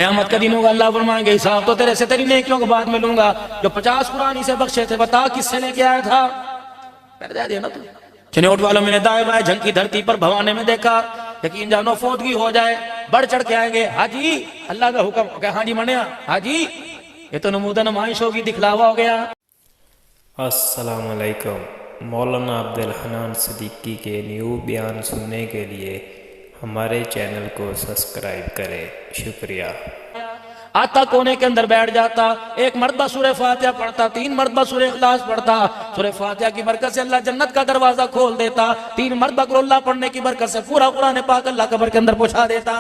क़यामत के दिन होगा, अल्लाह फरमाएंगे हिसाब तो तेरे से तेरी नेकियों के बाद में लूंगा। जो 50 कुरानी से बख्शे थे बता किससे लेके आया था? मैंने दे दिया ना तू। चिन्होट वालों मैंने दाएं बाएं झंकी धरती पर भवाने में देखा, यकीन जानो फौतगी हो जाए बढ़ चढ़ के आएंगे, हाजी अल्लाह का हुक्म क्या? हाजी मनिया हाजी, ये तो नमूदा नुमाइश होगी, दिखलावा हो गया। अस्सलाम वालेकुम। मौलाना अब्दुल हन्नान सिद्दीकी के न्यू बयान सुनने के लिए हमारे चैनल को सब्सक्राइब करें, शुक्रिया। आता कोने के अंदर बैठ जाता, एक मरतबा सूरह फातिहा पढ़ता, 3 मरतबा सूरह इखलास पढ़ता। सूरह फातिहा की बरकत से अल्लाह जन्नत का दरवाजा खोल देता, 3 मरतबा कुल अल्लाह पढ़ने की बरकत से पूरा कुरान पाक अल्लाह कब्र के अंदर पहुंचा देता।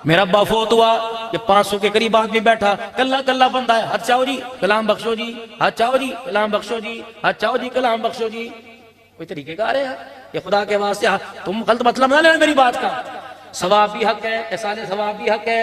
मेरा अब्बा फोत हुआ, ये 500 के करीब आदमी बैठा, कल्ला कल्ला बंदा है, हाथ चाओ जी कलाम बख्शो जी, हाथ चाओ जी कलाम बख्शो जी, हाथ चाओ जी कलाम बख्शो जी। कोई तरीके का रहे ये खुदा के वास्ते तुम गलत मतलब ना लेना मेरी बात का। सवाब भी हक है, एहसाने सवाब भी हक है,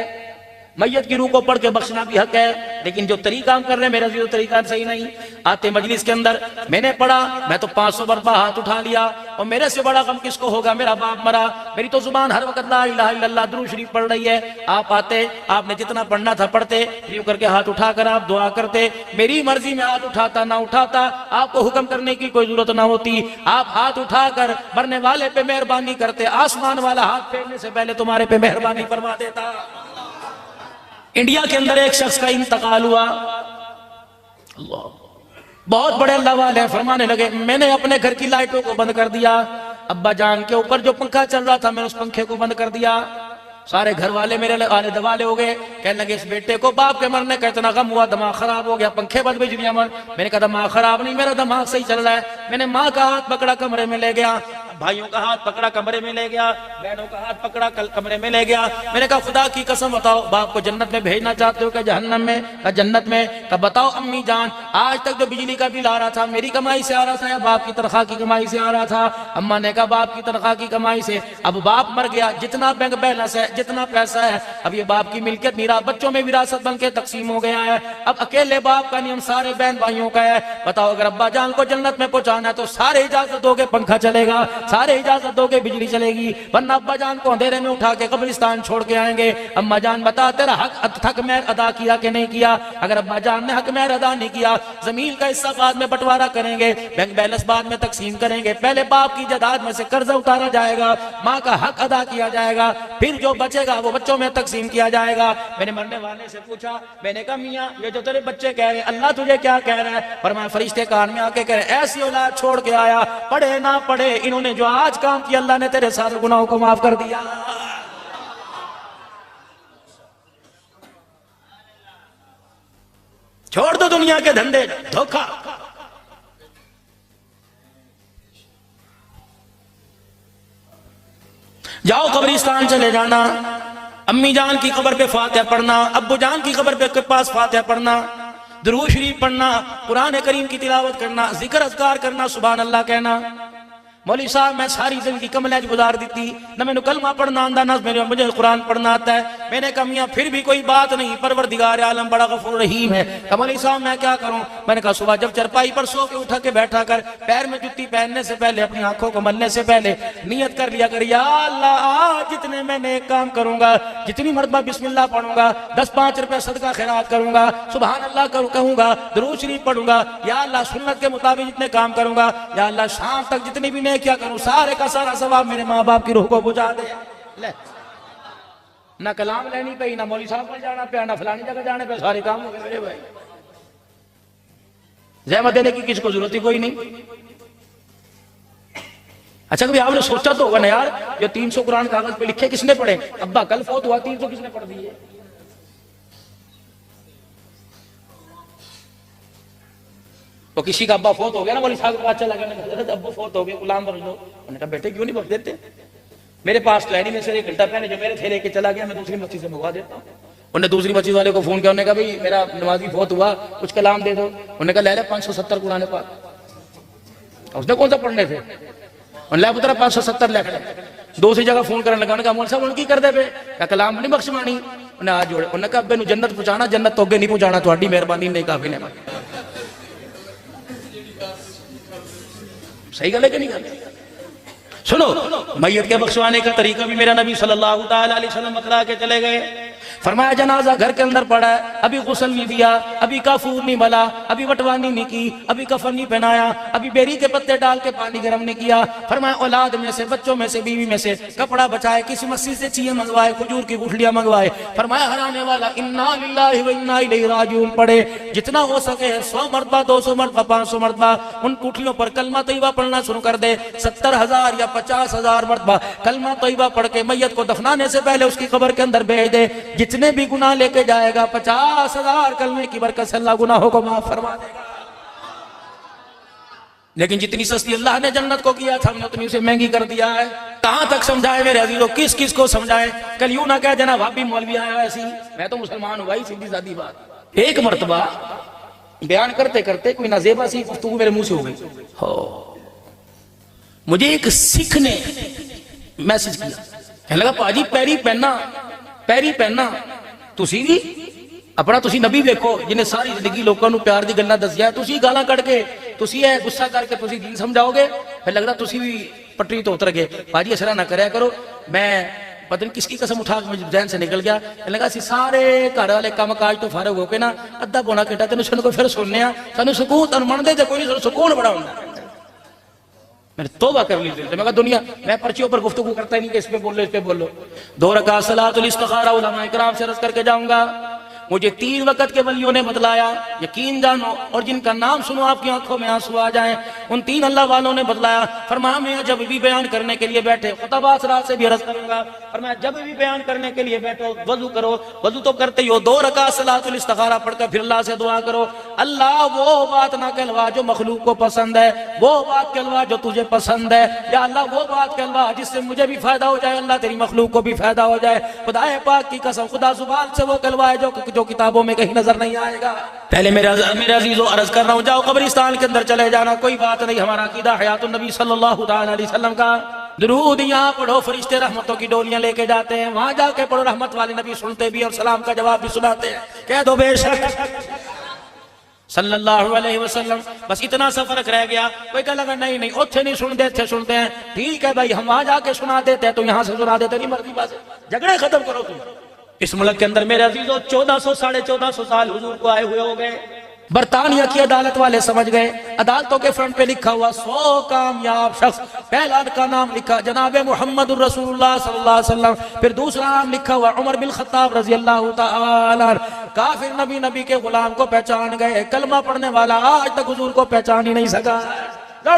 मैयत की रूह को पढ़ के बख्शना भी हक है, लेकिन जो तरीका हम कर रहे हैं मेरा जो तरीका सही नहीं। आते मजलिस के अंदर मैंने पढ़ा, मैं तो 500 मरतबा हाथ उठा लिया, और मेरे से बड़ा गम किसको होगा? मेरा बाप मरा, मेरी तो जुबान हर वक्त ला इलाहा इल्लल्लाह दुरूद शरीफ पढ़ रही है। आप आते, आपने जितना पढ़ना था पढ़ते, यूं करके हाथ उठाकर आप दुआ करते, मेरी मर्जी में हाथ उठाता ना उठाता, आपको हुक्म करने की कोई जरूरत ना होती। आप हाथ उठाकर मरने वाले पे मेहरबानी करते, आसमान वाला हाथ फेरने से पहले तुम्हारे पे मेहरबानी फरमा देता। इंडिया के अंदर एक शख्स का इंतकाल हुआ, अल्लाह बहुत बड़े अल्लाह वाले फरमाने लगे, मैंने अपने घर की लाइटों को बंद कर दिया, अब्बा जान के ऊपर जो पंखा चल रहा था मैंने उस पंखे को बंद कर दिया। सारे घर वाले मेरे आले दवाले हो गए, कहने लगे इस बेटे को बाप के मरने का इतना गम हुआ, दिमाग खराब हो गया, पंखे बंद बिजली अमर। मैंने कहा दिमाग खराब नहीं, मेरा दिमाग सही चल रहा है। मैंने माँ का हाथ पकड़ा कमरे में ले गया, भाइयों का हाथ पकड़ा कमरे में ले गया, बहनों का हाथ पकड़ा कमरे में ले गया। मैंने कहा खुदा की कसम बताओ बाप को जन्नत में भेजना चाहते हो क्या जहन्नम में? का जन्नत में। का बताओ अम्मी जान आज तक जो बिजली का बिल आ रहा था मेरी कमाई से आ रहा था या बाप की तनख्वाह की कमाई से आ रहा था? अम्मा ने कहा बाप की तनख्वाह की कमाई से। अब बाप मर गया, जितना बैंक बैलेंस है जितना पैसा है अब ये बाप की मिल्कियत मेरा बच्चों में विरासत बन के तकसीम हो गया है। अब अकेले बाप का नियम सारे बहन भाइयों का है। बताओ अगर अब्बा जान को जन्नत में पहुंचाना है तो सारे इजाजत दोगे पंखा चलेगा, सारे इजाजत दोगे बिजली चलेगी, वरना अब्बा जान को अंधेरे में उठा के कब्रिस्तान छोड़ के आएंगे। अम्मा जान बता तेरा हक महर अदा किया कि नहीं किया? अगर अब्बा जान ने हक महर अदा नहीं किया, जमीन का हिस्सा बाद में बंटवारा करेंगे, बैंक बैलेंस बाद में तकसीम करेंगे, पहले बाप की जायदाद में से कर्जा उतारा जाएगा, माँ का हक अदा किया जाएगा, फिर जो बचेगा वो बच्चों में तकसीम किया जाएगा। मैंने मरने वाले से पूछा, मैंने कहा मियाँ ये जो तेरे बच्चे कह रहे हैं अल्लाह तुझे क्या कह रहा है? फरमाया फरिश्ते कान में आके कह रहे ऐसी औलाद छोड़ के आया, पढ़े ना पढ़े इन्होंने जो आज काम किया अल्लाह ने तेरे सारे गुनाहों को माफ कर दिया। छोड़ दो दुनिया के धंधे, धोखा। जाओ कब्रिस्तान चले जाना, अम्मी जान की कब्र पे फातिहा पढ़ना, अब्बू जान की कब्र पे पास फातिहा पढ़ना, दुरूद शरीफ पढ़ना, कुरान करीम की तिलावत करना, जिक्र अज़कार करना, सुभान अल्लाह कहना। मौलवी साहब मैं सारी जिंदगी कमलेज गुजार दी थी, न मैंने कलमा पढ़ना आंदा ना मुझे कुरान पढ़ना आता है। मैंने कहा मियां फिर भी कोई बात नहीं, परवरदिगार आलम बड़ा गफूर रहीम है। मौलवी साहब मैं क्या करूं? मैंने कहा सुबह जब चरपाई पर सो के उठा के बैठा कर, पैर में जुत्ती पहनने से पहले, अपनी आंखों को मलने से पहले नियत कर लिया कर, या अल्लाह आज जितने मैंने एक काम करूंगा, जितनी मरतबा बिस्मिल्लाह पढ़ूंगा, 10-5 रुपए सदका खैरात करूंगा, सुभान अल्लाह कहूंगा, दुरूद शरीफ पढ़ूंगा, या अल्लाह सुन्नत के मुताबिक जितने काम करूंगा, या अल्लाह शाम तक जितनी भी क्या करूं सारे का सारा सवाब मेरे माँ बाप की रूह को बुझा दे। ले ना कलाम लेनी पई, ना मौलवी साहब पर जाना पे, ना फलानी जगह जाने पे, सारे काम हो गए मेरे भाई। ज़हमत देने की किसी को जरूरत ही कोई नहीं। अच्छा कभी आपने सोचा तो होगा ना यार, ये 300 कुरान कागज पे लिखे किसने पढ़े? अब्बा कल फौत हुआ, 300 किसने पढ़ दिए? तो किसी का अब्बा फौत हो गया ना, मौलवी साहब का चला गया, अब्बा फौत हो गया गुलाम बख्श दो। उन्होंने कहा बेटे क्यों नहीं बख्श देते? मेरे पास तो है नहीं, मैं से 1 घंटा पहले जो मेरे थे लेके चला गया, मैं दूसरी मस्जिद से मंगवा देता हूँ। उन्होंने दूसरी मस्जिद वाले को फोन किया, उन्होंने कहा भाई मेरा नमाजी फौत हुआ, कुछ कलाम दे दो। उन्होंने कहा ले ले 570 कुरान पाक। उसने कौन सा पढ़ने थे? उन्होंने पुत्रा 570 लिख ले। दूसरी जगह फोन करने लगा, उन्होंने कहा मौलवी साहब उनकी कर दे पे, क्या कलाम नहीं बख्शवानी? उन्हें आज जोड़े, उन्होंने कहा अब्बे नूं जन्नत पहुंचाना, जन्नत तो अगे नहीं पहुंचाना, तुम्हारी मेहरबानी नहीं काफी ने। सही गल है कि नहीं गल? सुनो मैयत के बख्शवाने का तरीका भी मेरा नबी सल्लल्लाहु अलैहि वसल्लम बतला के चले गए। फरमाया जनाजा घर के अंदर पड़ा है, अभी गुस्ल नहीं दिया, अभी काफूर नहीं मला, अभी वटवानी नहीं की, अभी कफन नहीं पहनाया, अभी बेरी के पत्ते डाल के पानी गर्म नहीं किया। फरमाया औलाद में से, बच्चों में से, बीवी में से कपड़ा बचाए, किसी मस्जिद से चीजें मंगवाए, खजूर की गुठलियां मंगवाए। फरमाया हराने वाला इन्ना लिल्लाहि व इन्ना इलैहि राजिऊन पढ़े, जितना हो सके 100 मरतबा, 200 मरतबा, 500 मरतबा उन कुठलियों पर कलमा तैयबा पढ़ना शुरू कर दे। 70,000 या 50,000 मरतबा कलमा तैयबा पढ़ के मैयत को दफनाने से पहले उसकी कब्र के अंदर भेज दे। जितने भी गुनाह लेके जाएगा 50,000 कलमे की बरकत से अल्लाह गुनाहों को माफ फरमा देगा। लेकिन जितनी सस्ती अल्लाह ने जन्नत को किया था, हमने उतनी उसे महंगी कर दिया है। कहां तक समझाए मेरे अजीजों, किस किस को समझाए? कल यूं ना कह देना भाभी मौलवी आया ऐसी, मैं तो मुसलमान हूं भाई, सीधी सादी बात। एक मर्तबा बयान करते करते कोई नाजेबा सी गुफ्तगू मेरे मुंह से हो गई हो। मुझे एक सिख ने मैसेज किया, कहने लगा पाजी पैरी पहनना तुसी भी अपना तुसी नबी देखो जिन्हें सारी जिंदगी लोगों को प्यार दी गल्लां दसिया, तुसी गालां कट के तुसी है गुस्सा करके तुसी दीन समझाओगे, फिर लगदा तुसी भी पटरी तो उतर गए। पाजी असरा ना करया करो, मैं पता नहीं किसकी कसम उठा के मुझे जहन से निकल गया। लगा सी सारे घर वाले काम काज तो फारग होके ना अद्धा पौना घंटा तेन सुन को फिर सुनने सानू सुकून तुम मनते थे कोई नहीं, सुकून बड़ा होंगे। मैंने तौबा कर ली, मैं कहा दुनिया मैं पर्चियों पर गुफ्तगू करता ही नहीं कि इस पे बोलो इस पे बोलो। 2 रकात सलातुल इस्तिखारा उलमा इकराम से अर्ज करके जाऊंगा। मुझे 3 वक्त के वलियों ने बतलाया, यकीन जानो और जिनका नाम सुनो आपकी आंखों में आंसू आ जाएं, उन 3 अल्लाह वालों ने बतलाया। फरमाया मैं जब भी बयान करने के लिए बैठे, खुतबात रात से भी अर्ज करूंगा, फरमाया जब भी बयान करने के लिए बैठो वजू करो, वजू तो करते ही हो, 2 रकात सलातुल इस्तिखारा पढ़कर फिर अल्लाह से दुआ करो, अल्लाह वो बात ना कहलवा जो मखलूक को पसंद है, वो बात कहलवा जो तुझे पसंद है, या अल्लाह वो बात कहलवा जिससे मुझे भी फायदा हो जाए, अल्लाह तेरी मखलूक को भी फायदा हो जाए। खुदा पाक की कसम, खुदा जुबान से वो कहलवाए जो किताबों में कहीं नजर नहीं आएगा। पहले मेरे अजीजों अर्ज कर रहा हूं, जाओ कब्रिस्तान के अंदर चले जाना, कोई बात नहीं। हमारा अकीदा हयातुन नबी सल्लल्लाहु अलैहि वसल्लम का दुरूद यहाँ पढ़ो, फरिश्ते रहमतों की डोलियां लेके जाते हैं, वहां जाके पढ़ो, रहमत वाले नबी सुनते भी और सलाम का जवाब भी सुनाते हैं। कह दो बेशक सल्लल्लाहु अलैहि वसल्लम। बस इतना सा फर्क रह गया। कोई कह लगा नहीं ओथे नहीं सुनते थे, सुनते हैं, ठीक है भाई, हम वहां जाके सुना देते हैं तो यहाँ से सुना देते, नहीं मर्जी बात है, झगड़े खत्म करो तुम। इस मुल्क के अंदर मेरे अजीजों 1400 साढ़े 1400 साल हुजूर को आए हुए हो गए। बरतानिया की अदालत वाले समझ गए, अदालतों के फ्रंट पे लिखा हुआ 100 कामयाब शख्स, पहला का नाम लिखा जनाब मोहम्मद रसूलुल्लाह सल्लल्लाहु अलैहि वसल्लम, फिर दूसरा नाम लिखा हुआ उमर बिन खत्ताब रजी अल्लाह तआला। काफिर नबी के गुलाम को पहचान गए, कलमा पढ़ने वाला आज तक हुजूर को पहचान ही नहीं सका,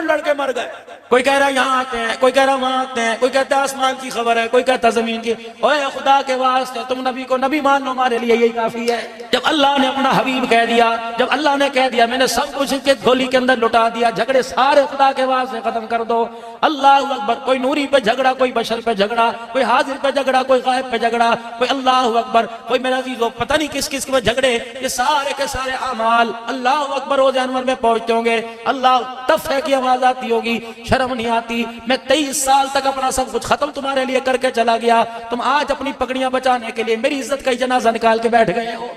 लड़के मर गए। कोई कह रहा है यहाँ आते हैं, कोई कह रहा वहां आते हैं, कोई कहता है आसमान की खबर है, कोई कहता जमीन की। ओए खुदा के वास्ते तुम नबी को नबी मान लो, हमारे लिए यही काफी है। जब अल्लाह ने अपना हबीब कह दिया, जब अल्लाह ने कह दिया मैंने सब कुछ इसके झोली के अंदर लुटा दिया, झगड़े सारे खुदा के वास्ते खत्म कर दो। अल्लाह अकबर। कोई नूरी पे झगड़ा, कोई बशर पे झगड़ा, कोई हाजिर पे झगड़ा, कोई गायब पे झगड़ा, कोई अल्लाह अकबर, कोई मेरा अजीजों पता नहीं किस किस के झगड़े। ये सारे के सारे अमाल अल्लाह अकबर रोज़ जानवर में पहुंचते होंगे, अल्लाह तफ है की आवाज आती होगी, शर्म नहीं आती। मैं 23 साल तक अपना सब कुछ खत्म तुम्हारे लिए करके चला गया, तुम आज अपनी पगड़ियां बचाने के लिए मेरी इज्जत का जनाजा निकाल के बैठ गए हो।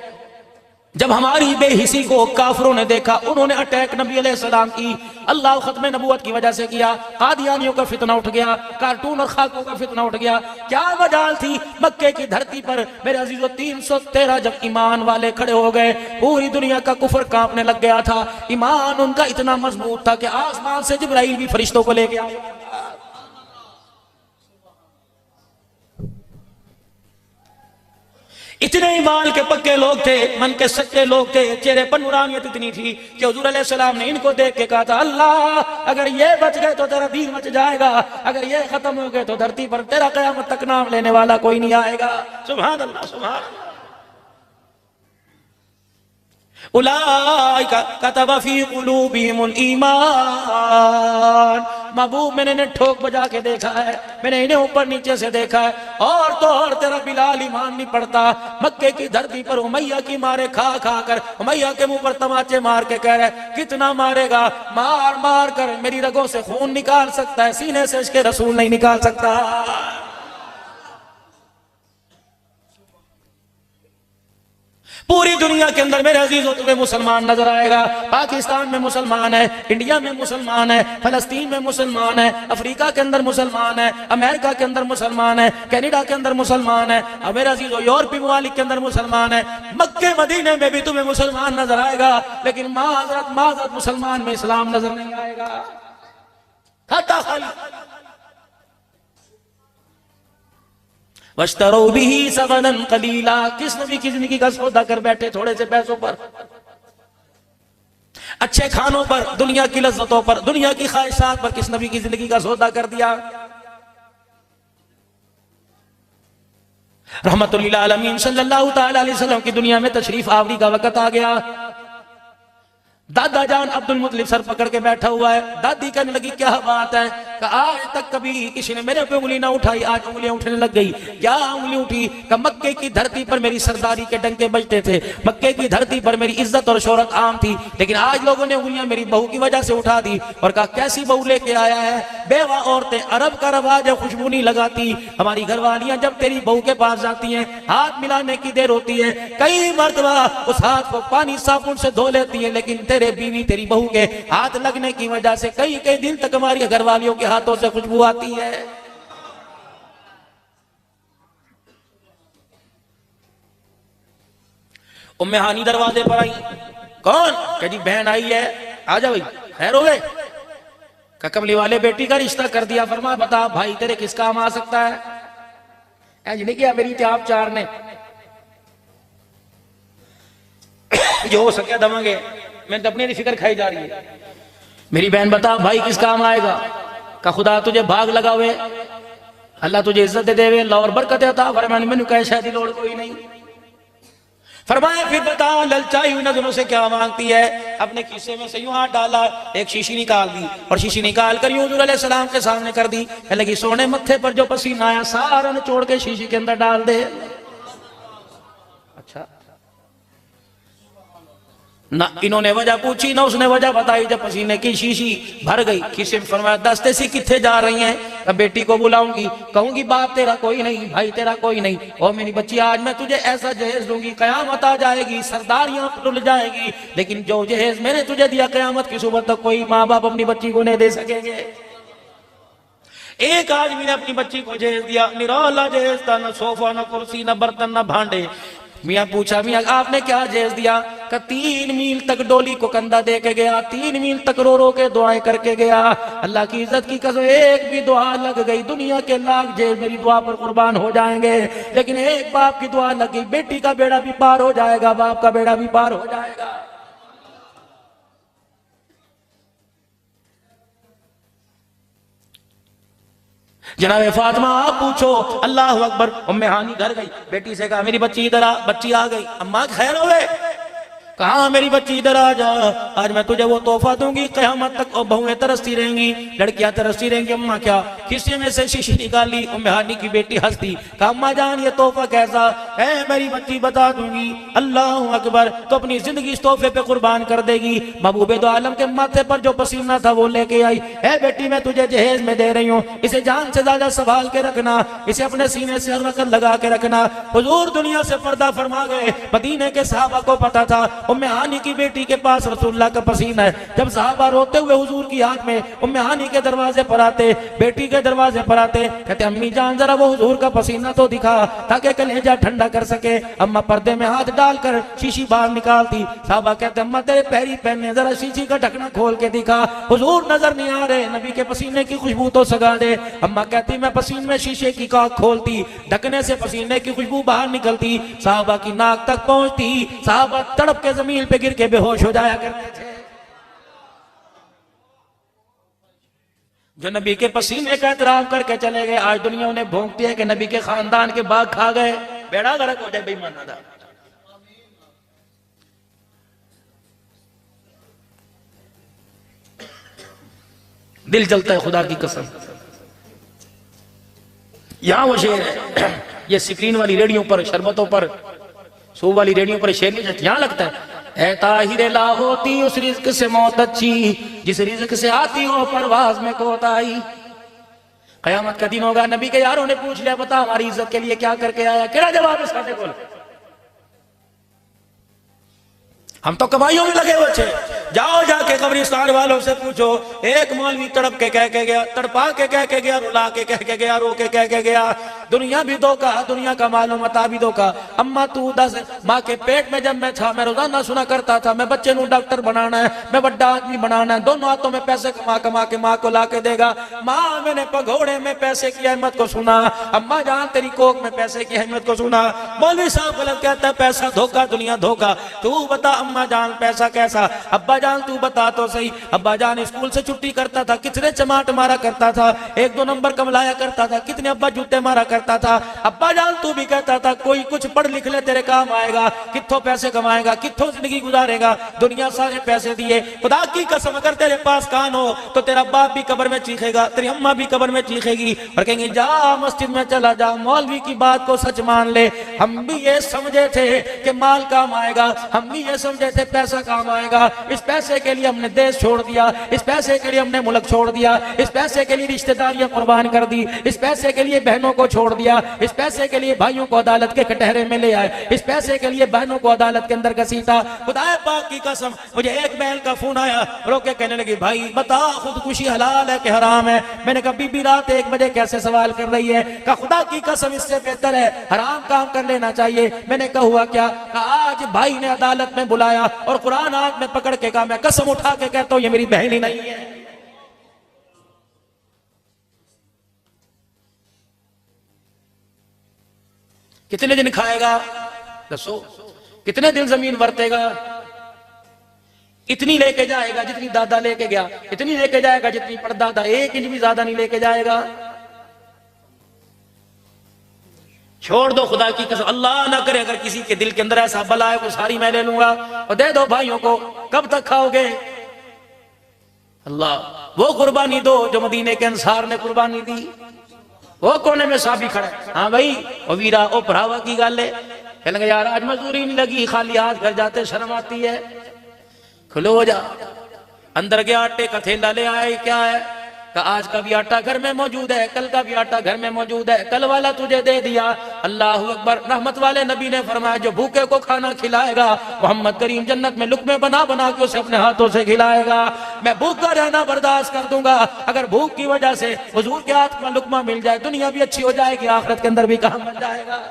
जब हमारी बेहिसी को काफिरों ने देखा, उन्होंने अटैक नबी अलैहिस्सलाम की अल्लाह खत्म नबूवत की वजह से किया। कादियानियों का फितना उठ गया, कार्टून और खाकों का फितना उठ गया। क्या मजाल थी मक्के की धरती पर मेरे अजीजों 313 जब ईमान वाले खड़े हो गए, पूरी दुनिया का कुफर कांपने लग गया था। ईमान उनका इतना मजबूत था कि आसमान से जिब्राइल भी फरिश्तों को लेके आया। इतने ईमान के पक्के लोग थे, मन के सच्चे लोग थे, चेहरे पर नूरानियत इतनी थी कि हुजूर अलैहिस्सलाम ने इनको देख के कहा था, अल्लाह अगर ये बच गए तो तेरा दीन बच जाएगा, अगर ये खत्म हो गए तो धरती पर तेरा क़यामत तक नाम लेने वाला कोई नहीं आएगा। सुभान अल्लाह, सुभान अल्लाह। उलाइका कतबा फी कुलूबिहिमुल ईमान। महबूब मैंने इन्हें ठोक बजा के देखा है, मैंने इन्हें ऊपर नीचे से देखा है, और तो और तेरा बिलाल ईमान नहीं पड़ता। मक्के की धरती पर उमैया की मारे खा खा कर उमैया के मुंह पर तमाचे मार के कह रहे कितना मारेगा, मार मार कर मेरी रगों से खून निकाल सकता है, सीने से इसके रसूल नहीं निकाल सकता। पूरी दुनिया के अंदर मेरे अजीजों तुम्हें मुसलमान नजर आएगा। पाकिस्तान में मुसलमान है, इंडिया में मुसलमान है, फलस्तीन में मुसलमान है, अफ्रीका के अंदर मुसलमान है, अमेरिका के अंदर मुसलमान है, कनाडा के अंदर मुसलमान है, और मेरे अजीजों यूरोपीय ममालिक के अंदर मुसलमान है। मक्के मदीने में भी तुम्हें मुसलमान नजर आएगा, लेकिन माजरत मुसलमान में इस्लाम नजर नहीं आएगा। खाता खाली वश्तरो बिही समनन कलीला, किस नबी की जिंदगी का सौदा कर बैठे थोड़े से पैसों पर, अच्छे खानों पर, दुनिया की लज्जतों पर, दुनिया की ख्वाहिशात पर किस नबी की जिंदगी का सौदा कर दिया। रहमतुल्लिल आलमीन सल्लल्लाहु तआला अलैहि वसल्लम की दुनिया में तशरीफ आवरी का वक्त आ गया। दादा जान अब्दुल मुत्तलिब सर पकड़ के बैठा हुआ है। दादी कहने लगी क्या बात है? कि आज तक कभी किसी ने मेरे पे उंगली ना उठाई, आज उंगलियां उठने लग गई। क्या उंगली उठी? कि मक्के की धरती पर मेरी सरदारी के डंके बजते थे, मक्के की धरती पर मेरी इज्जत और शोहरत आम थी, लेकिन आज लोगों ने उंगलियां मेरी बहू की वजह से उठा दी। और कहा कैसी बहू लेके आया है? बेवा औरतें, अरब का रवाज है, खुशबू नहीं लगाती। हमारी घरवालियां जब तेरी बहू के पास जाती हैं, हाथ मिलाने की देर होती है, कई मर्तबा उस हाथ को पानी साबुन से धो लेती है, लेकिन तेरे बीवी तेरी बहू के हाथ लगने की वजह से कई कई दिन तक हमारी घरवालियों के हाथों से खुशबू आती है। उम्मे हानी दरवाजे पर आई। कौन? क्या जी बहन आई है, आ जा भाई, खैर हो गए? कमली वाले बेटी का रिश्ता कर दिया। फरमा बता भाई तेरे किस काम आ सकता है? ऐज नहीं किया मेरी त्याप चार ने, जो हो सके दमांगे, मैंने तो अपनी फिक्र खाई जा रही है। मेरी बहन बता भाई किस काम आएगा? का खुदा तुझे भाग लगावे, अल्लाह तुझे इज्जत दे देवे, अल्लाह और बरकत अता फरमाए। मैंने कहा शायद लोड़ कोई नहीं। फरमाया फिर बता ललचाई हुई नजरों से क्या मांगती है? अपने खीसे में से यूं हाथ डाला, एक शीशी निकाल दी और शीशी निकाल कर यूं हुजूर अलैहि सलाम के सामने कर दी। लगी सोने मत्थे पर जो पसीना आया सारा निचोड़ के शीशी के अंदर डाल दे। अच्छा ना इन्होंने वजह पूछी ना उसने वजह बताई। जब पसीने की शीशी भर गई, खीसे में फरमाया दस्ते सी किथे जा रही हैं? अब बेटी को बुलाऊंगी, कहूंगी बाप तेरा कोई नहीं, भाई तेरा कोई नहीं, और मेरी बच्ची आज मैं तुझे ऐसा जहेज दूंगी, कयामत आ जाएगी, सरदारियां टूट जाएगी, लेकिन जो जहेज मैंने तुझे दिया कयामत की सुबह तक कोई माँ बाप अपनी बच्ची को नहीं दे सकेंगे। एक आदमी ने अपनी बच्ची को जहेज दिया, निराला जहेज था, न सोफा न कुर्सी न बर्तन न भांडे। मियाँ पूछा मियाँ आपने क्या जहेज दिया? का 3 मील तक डोली को कंधा दे के गया, 3 मील तक रो रो के दुआएं करके गया। अल्लाह की इज्जत की कसम एक भी दुआ लग गई, दुनिया के लाख जहेज मेरी दुआ पर कुर्बान हो जाएंगे, लेकिन एक बाप की दुआ लग गई, बेटी का बेड़ा भी पार हो जाएगा, बाप का बेड़ा भी पार हो जाएगा। जनाब फातिमा आप पूछो, अल्लाह अकबर। उम्मे हानी घर गई, बेटी से कहा मेरी बच्ची इधर आ। बच्ची आ गई। अम्मा खैर हो गए? कहा मेरी बच्ची इधर आ जा, आज मैं तुझे वो तोहफा दूंगी, कयामत तक और बहुएं तरसती रहेंगी, लड़कियां तरसती रहेंगी। अम्मा क्या? खिस्से में से शीशी निकाली। उम्मे हानी की बेटी हंसती, कहा अम्मा जान ये तोहफा कैसा है? मेरी बच्ची बता दूंगी। अल्लाह अकबर। तो अपनी जिंदगी इस तोहफे पे कुर्बान कर देगी। महबूबे दो आलम के माथे पर जो पसीना था वो लेके आई। है बेटी मैं तुझे जहेज में दे रही हूँ, इसे जान से ज्यादा संभाल के रखना, इसे अपने सीने से रकत लगा के रखना। हुजूर दुनिया से पर्दा फरमा गए। मदीने के सहाबा को पता था उम्मे हानी की बेटी के पास रसूलुल्लाह का पसीना है। जब सहाबा रोते हुए हुजूर की याद में उम्मे हानी के दरवाजे पर आते, बेटी के दरवाजे पर आते, कहते अम्मी जान जरा वो हुजूर का पसीना तो दिखा ताकि कलेजा ठंडा कर सके। अम्मा पर्दे में हाथ डालकर शीशी बाहर निकालती। सहाबा कहते अम्मा तेरे पैरी पहने, जरा शीशी का ढकना खोल के दिखा, हुजूर नजर नहीं आ रहे, नबी के पसीने की खुशबू तो सगा दे। अम्मा कहती मैं पसीने में शीशे की काक खोलती, ढकने से पसीने की खुशबू बाहर निकलती, सहाबा की नाक तक पहुंचती, सहाबा तड़प के जमीन पे गिर के बेहोश हो जाया करते थे। जो नबी के पसीने का एहतराम करके चले गए, आज दुनिया उन्हें भोंकती है कि नबी के खानदान के बाग खा गए, बेड़ा गर्क हो जाए बेईमाना दा। दिल जलता है खुदा की कसम। यहां वो शेर है, ये स्क्रीन वाली रेडियो पर, शरबतों पर, सूब वाली रेडियो पर शेर नहीं, यहां लगता है ऐ ताहिरे ला होती उस रिज्क से मौत अच्छी, जिस रिज्क से आती हो परवाज में कोताही। कयामत का दिन होगा, नबी के यारों ने पूछ लिया बता हमारी इज्जत के लिए क्या करके आया? केड़ा जवाब है साडे कोल? हम तो कमाइयों में लगे हुए थे। जाओ जाके कब्रिस्तान वालों से पूछो, एक मौलवी तड़प के कह के गया, तड़पा के कह के गया, रुला के कह के गया, रो के कह के गया, दुनिया भी धोखा, दुनिया का मालूम मता भी धोखा। अम्मा तू दस, माँ के पेट में जब मैं था, मैं रोजाना सुना करता था, मैं बच्चे को डॉक्टर बनाना है, मैं बड़ा आदमी बनाना है, दोनों हाथों में पैसे कमा कमा के माँ को ला के देगा। माँ मैंने पगोड़े में पैसे की अहमियत को सुना, अम्मा जान तेरी कोख में पैसे की अहमियत को सुना। मौलवी साहब गलत कहता है, पैसा धोखा, दुनिया धोखा। तू बता अम्मा जान पैसा कैसा? अब्बा जान तू बता तो सही। अब्बा जान स्कूल से छुट्टी करता था, कितने चमाट मारा करता था, 1-2 नंबर कम लाया करता था, कितने अब्बा जूते मारा करता था। अब्बा जान तू भी कहता था कोई कुछ पढ़ लिख ले तेरे काम आएगा, कित्थों पैसे कमाएगा, कित्थों जिंदगी गुजारेगा, दुनिया सारे पैसे दिए। खुदा की कसम अगर तेरे पास कान हो तो तेरा बाप भी कब्र में चीखेगा, तेरी अम्मा भी कब्र में चीखेगी और कहेंगे जा मस्जिद में चला जा, मौलवी की बात को सच मान ले। हम भी ये समझे थे कि माल काम आएगा, हम भी ये समझे थे पैसा काम आएगा, इस पैसे के लिए हमने देश छोड़ दिया, इस पैसे के लिए हमने मुल्क छोड़ दिया, इस पैसे के लिए रिश्तेदारियां कुर्बान कर दी, इस पैसे के लिए बहनों को छोड़ दिया, इस पैसे के लिए भाइयों को अदालत के कटहरे में ले आए, इस पैसे के लिए बहनों को अदालत के अंदर घसीटा। खुदा पाक की कसम मुझे एक बहन का फोन आया, रोके कहने लगी भाई बता खुदकुशी हलाल है कि हराम है? मैंने कहा बीबी रात 1 बजे कैसे सवाल कर रही है? कहा खुदा की कसम इससे बेहतर है हराम काम कर लेना चाहिए। मैंने कहा हुआ क्या? कहा आज भाई ने अदालत में बुलाया और कुरान हाथ में पकड़ के कहा मैं कसम उठा के कहता हूं ये मेरी बहन ही नहीं है। कितने दिन खाएगा दसो? कितने दिन जमीन वरतेगा? इतनी लेके जाएगा जितनी दादा लेके गया, इतनी लेके जाएगा जितनी परदादा, 1 इंच भी ज्यादा नहीं लेके जाएगा। छोड़ दो खुदा की कसम, अल्लाह ना करे अगर किसी के दिल के अंदर ऐसा बला है वो सारी मैं ले लूंगा और दे दो भाइयों को, कब तक खाओगे? अल्लाह वो कुर्बानी दो जो मदीने के अंसार ने कुर्बानी दी। वो कोने में साबी खड़ा है, हाँ भाई ओ वीरा ओ भरावा की गल है। कहने यार आज मजदूरी नहीं लगी, खाली हाथ घर जाते शर्म आती है। खुलो जा, अंदर गया आटे का थैला ले आया, क्या है? का आज का भी आटा घर में मौजूद है, कल का भी आटा घर में मौजूद है, कल वाला तुझे दे दिया। अल्लाह अकबर। रहमत वाले नबी ने फरमाया जो भूखे को खाना खिलाएगा मोहम्मद करीम जन्नत में लुकमे बना बना के उसे अपने हाथों से खिलाएगा। मैं भूखा रहना बर्दाश्त कर दूंगा, अगर भूख की वजह से हुजूर के हाथ में लुकमा मिल जाए दुनिया भी अच्छी हो जाएगी, आखिरत के अंदर भी काम बन जाएगा।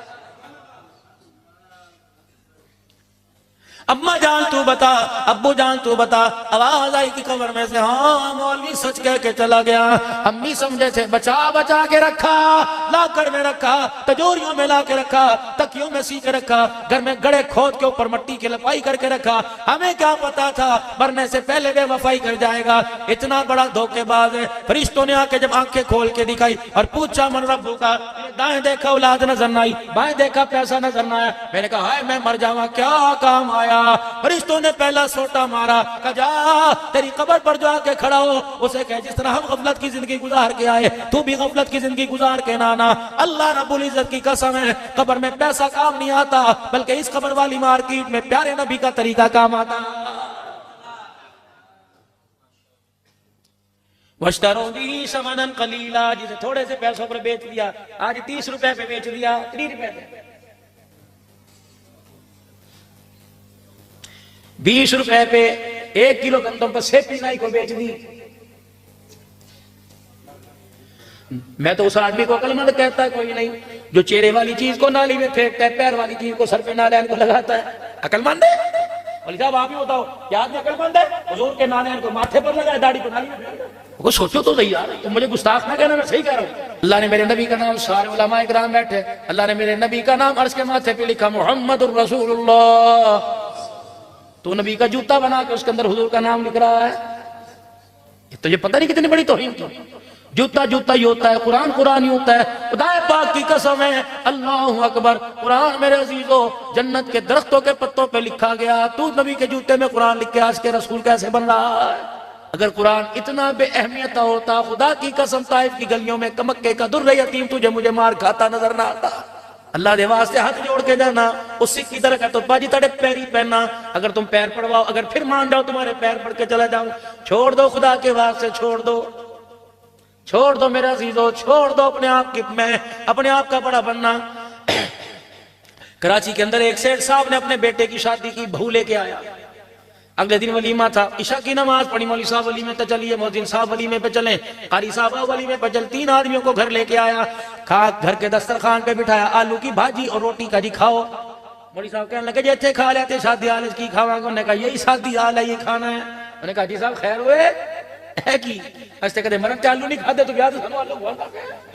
अम्मा जान तू बता, अब्बू जान तू बता। आवाज आई कि कब्र में से हाँ मौलवी सच कह के चला गया। अम्मी समझे थे बचा बचा के रखा, लाकर में रखा, तजोरियों में ला के रखा, तकियों में सी के रखा, घर में गड़े खोद के ऊपर मट्टी की लपाई करके रखा। हमें क्या पता था मरने से पहले बेवफाई कर जाएगा। इतना बड़ा धोखेबाज है। फरिश्तों ने आके जब आंखें खोल के दिखाई और पूछा मन रब्बू का, दाएं देखा औलाद नजर न आई, बाएं देखा पैसा नजर न आया। मैंने कहा हाय मैं मर जावा, क्या काम आया? फरिश्तों ने पहला सोटा मारा, कहा जा तेरी कब्र पर जो आके खड़ा हो उसे कह जिस तरह हम गफलत की जिंदगी गुजार के आए तू भी गफलत की जिंदगी गुजार के ना आना। अल्लाह रब्बुल इज्जत की कसम है कब्र में पैसा काम नहीं आता, बल्कि इस कब्र वाली मार्केट में प्यारे नबी का तरीका काम आता। वश्तरों समनन कलीला, जिसे थोड़े से पैसों पर बेच दिया आज 30 रुपए पे बेच दिया, 30 रुपए पे। 20 रुपए पे 1 किलो गंदम पर सेपी नाई को बेच दी। मैं तो उस आदमी को अक्लमंद कहता है कोई नहीं जो चेहरे वाली चीज को नाली में फेंकता है, पैर वाली चीज को सर पे नालियान को लगाता है। अक्लमंद है? बोले साहब आप ही बताओ क्या आदमी अक्लमंद है? हुजूर के नालियान को माथे पर लगाए, दाढ़ी को नाली में फेंक। वो सोचो तो सही यार, तुम मुझे गुस्ताख ना कहना, मैं सही कह रहा हूँ। अल्लाह ने मेरे नबी का नाम, सारे उलमा इकराम बैठे, अल्लाह ने मेरे नबी का नाम अर्श के माथे पे लिखा मुहम्मदुर रसूलुल्लाह। तो नबी का जूता बना के उसके अंदर हुजूर का नाम लिख रहा है। तो ये पता नहीं कितनी बड़ी तौहीन की। जूता जूता ही होता है, कुरान कुरान ही होता है। खुदा पाक की कसम है, अल्लाहु अकबर। कुरान मेरे अजीजों जन्नत के दरख्तों के पत्तों पे लिखा गया, तू नबी के जूते में कुरान लिख के आज के रसूल कैसे बन रहा है? अगर कुरान इतना बेअहमियत होता, खुदा की कसम ताइफ की गलियों में कमक्के का दुर्र यतीम तुझे मुझे मार खाता नजर ना आता। अल्लाह दे वास्ते हाथ जोड़ के जाना, उस सिख की तरह का तो बाजी तड़े पैर ही पहनना। अगर तुम पैर पड़वाओ, अगर फिर मान जाओ तुम्हारे पैर पड़ के चला जाऊं, छोड़ दो खुदा के वास्ते, छोड़ दो, छोड़ दो मेरा अजीजों, छोड़ दो अपने आप की, मैं अपने आप का बड़ा बनना। कराची के अंदर एक सेठ साहब ने अपने बेटे की शादी की, बहू लेके आया, अगले दिन वलीमा था, इशा की नमाज पढ़ी, मौलवी साहब वलीमे पे चलिए, मोहद्दिन साहब वलीमे पे चले, कारी साहब वलीमे पे चल। 3 आदमियों को घर लेके आया, खा घर के दस्तरखान पे बिठाया, आलू की भाजी और रोटी का जी खाओ। मौलवी साहब कहने लगे जे थे खा लेते शादी हाल की खावांगे। उन्होंने कहा यही शादी हाल है, ये खाना है। उन्होंने कहा जी साहब खैर हुए है की अस्ते कदे मरन ते आलू नहीं खाते तो ब्याह तो सानू आलू बहुत खाते हैं।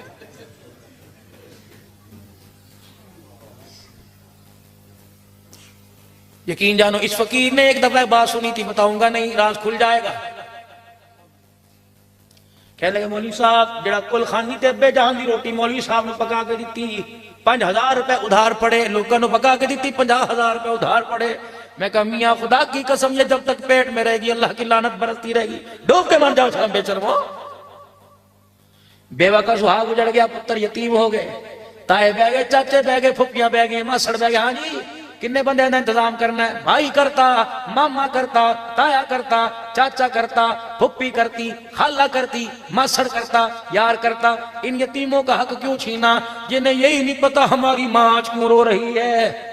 यकीन जानो इस फकीर ने एक दफा बात सुनी थी, बताऊंगा नहीं, राज खुल जाएगा। कह लगे मौलवी साहब जरा कुल खानी ते अब्बे जान दी रोटी मौलवी साहब ने पका के दी, 5000 रुपए उधार पड़े, लोगों ने पका के दी, 50,000 रुपए उधार पड़े। मैं कहा मियां खुदा की कसम ये जब तक पेट में रहेगी अल्लाह की लानत बरसती रहेगी, डूब के मर जाओ शर्म बेशर्मो। बेवा का सुहाग उजड़ गया, पुत्र यतीम हो गए, ताए बह गए, चाचे बह गए, फुफियां बह गए, मासड़ बह गए। हाँ जी किन्ने बंदे का इंतजाम करना है? भाई करता, मामा करता, ताया करता, चाचा करता, फुप्पी करती, खाला करती, मासड़ करता, यार करता। इन यतीमों का हक क्यों छीना जिन्हें यही नहीं पता हमारी मां आज क्यों रो रही है।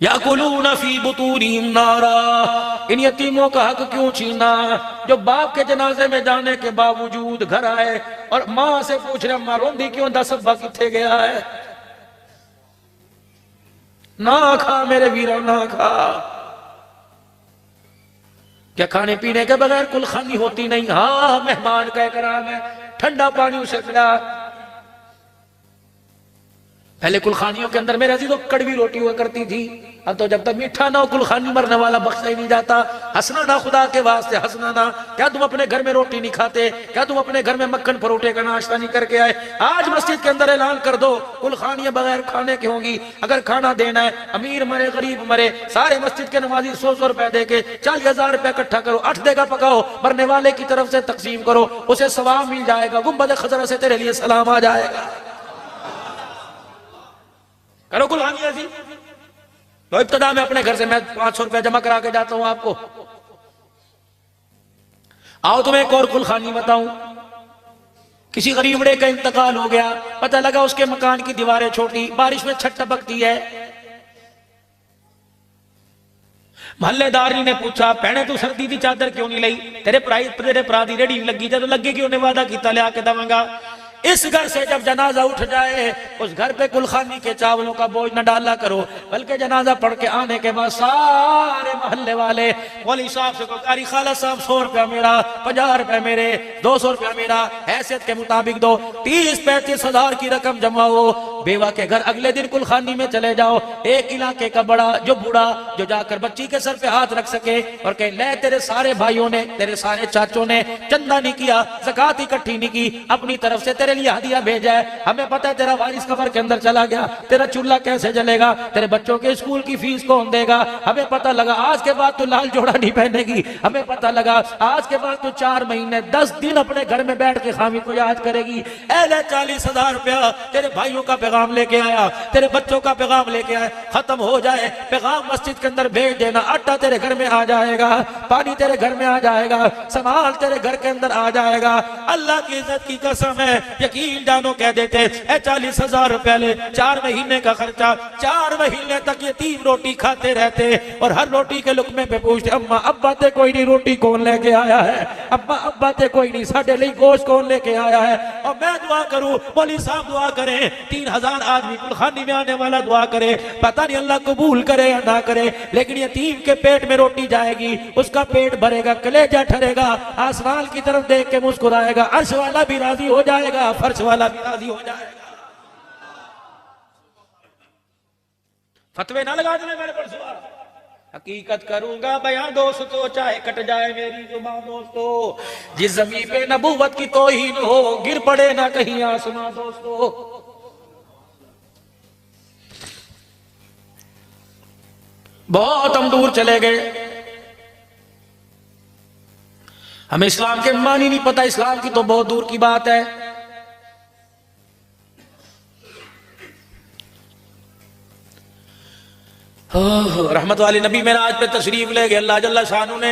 याकुलूना फी बुतूनिहिम नारा, इन यतीमों का हक क्यों छीना जो बाप के जनाजे में जाने के बावजूद घर आए और मां से पूछ रहे मां रोंदी क्यों, 10 अब्बा किथे गया है। ना खा मेरे वीरा ना खा। क्या खाने पीने के बगैर कुलखानी होती नहीं? हाँ मेहमान का कराम है, ठंडा पानी उसे पिला। पहले कुलखानियों के अंदर मेरे अजीजों कड़वी रोटी हुआ करती थी, अब तो जब तक मीठा ना हो कुलखानी मरने वाला बख्शा ही नहीं जाता। हंसना ना खुदा के वास्ते, हंसना ना। क्या तुम अपने घर में रोटी नहीं खाते? क्या तुम अपने घर में मक्खन परोठे का नाश्ता नहीं करके आए? आज मस्जिद के अंदर ऐलान कर दो कुलखानियां बगैर खाने की होंगी। अगर खाना देना है, अमीर मरे गरीब मरे, सारे मस्जिद के नमाजी 100 रुपए दे के 40,000 रुपए इकट्ठा करो, 8 देगा पकाओ, मरने वाले की तरफ से तकसीम करो, उसे सवाब मिल जाएगा, गुंबद खजरा से तेरे लिए सलाम आ जाएगा। करो कुलहानी ऐसी। तो इब्तदा में अपने घर से मैं 500 रुपया जमा करा के जाता हूं आपको। आओ तुम्हें एक और कुलखानी बताऊं। किसी गरीबड़े का इंतकाल हो गया, पता लगा उसके मकान की दीवारें छोटी, बारिश में छत टपकती है। महल्लेदारी ने पूछा भैने तू सर्दी की चादर क्यों नहीं लाई? तेरे भरा दी रेडी लगी, जब लगी क्यों ने वादा किया लिया के दवांगा। इस घर से जब जनाजा उठ जाए उस घर पे कुलखानी के चावलों का बोझ न डाला करो, बल्कि जनाजा पढ़ के आने के बाद सारे मोहल्ले वाले मौलवी साहब से कारी खाला साहब 100 रुपया मेरा, 50 रुपया मेरे, 200 रुपया मेरा, हैसियत के मुताबिक दो। 30-35 हजार की रकम जमा हो। बेवा के घर अगले दिन कुलखानी में चले जाओ। एक इलाके का बड़ा जो बूढ़ा जो जाकर बच्ची के सर पे हाथ रख सके और कहे ले तेरे सारे भाइयों ने, तेरे सारे चाचों ने चंदा नहीं किया, ज़कात इकट्ठी नहीं की, अपनी तरफ से तेरे लिए हदिया भेजा है। हमें पता है तेरा वारिस कब्र के अंदर चला गया, तेरा चूल्हा कैसे जलेगा, तेरे बच्चों के स्कूल की फीस कौन देगा। हमें पता लगा आज के बाद तू लाल जोड़ा नहीं पहनेगी। हमें पता लगा आज के बाद तू 4 महीने 10 दिन अपने घर में बैठ के खामी को याद करेगी। ऐले 40,000 रुपया तेरे भाइयों का पैगाम लेके आया, तेरे बच्चों का पैगाम लेके आया, खत्म हो जाए पैगाम मस्जिद के अंदर भेज देना। आटा तेरे घर में आ जाएगा, पानी तेरे घर में आ जाएगा, सामान तेरे घर के अंदर आ जाएगा। अल्लाह की इज्जत की कसम है, यकीन जानो कह देते 40,000 रुपए ले, 4 महीने का खर्चा, 4 महीने तक यतीम रोटी खाते रहते और हर रोटी के लुकमे पे पूछते अम्मा अब्बा ते कोई नहीं, रोटी कौन लेके आया है? अब्बा अब्बा ते कोई नहीं, साढ़े लिए गोश्त कौन लेके आया है? और मैं दुआ करूं, मौलवी साहब दुआ करें, 3,000 आदमी कुलखानी में आने वाला दुआ करे, पता नहीं अल्लाह कबूल करे या ना करे, लेकिन यतीम के पेट में रोटी जाएगी, उसका पेट भरेगा, कलेजा ठरेगा, आसमान की तरफ देख के मुस्कुराएगा, अर्श वाला भी राजी हो जाएगा, फर्श वाला भी राजी हो जाएगा। फतवे ना लगा देना मेरे पर सवाल, हकीकत करूंगा बयां दोस्तों, चाहे कट जाए मेरी जुबान दोस्तों। जिस जमीन पे नबूवत की तौहीन हो गिर पड़े ना कहीं आसमां दोस्तों। बहुत हम दूर चले गए, हमें इस्लाम के मानी नहीं पता, इस्लाम की तो बहुत दूर की बात है। रहमत वाली नबी मेराज पे तशरीफ ले गए। अल्लाह जल्ला शानू ने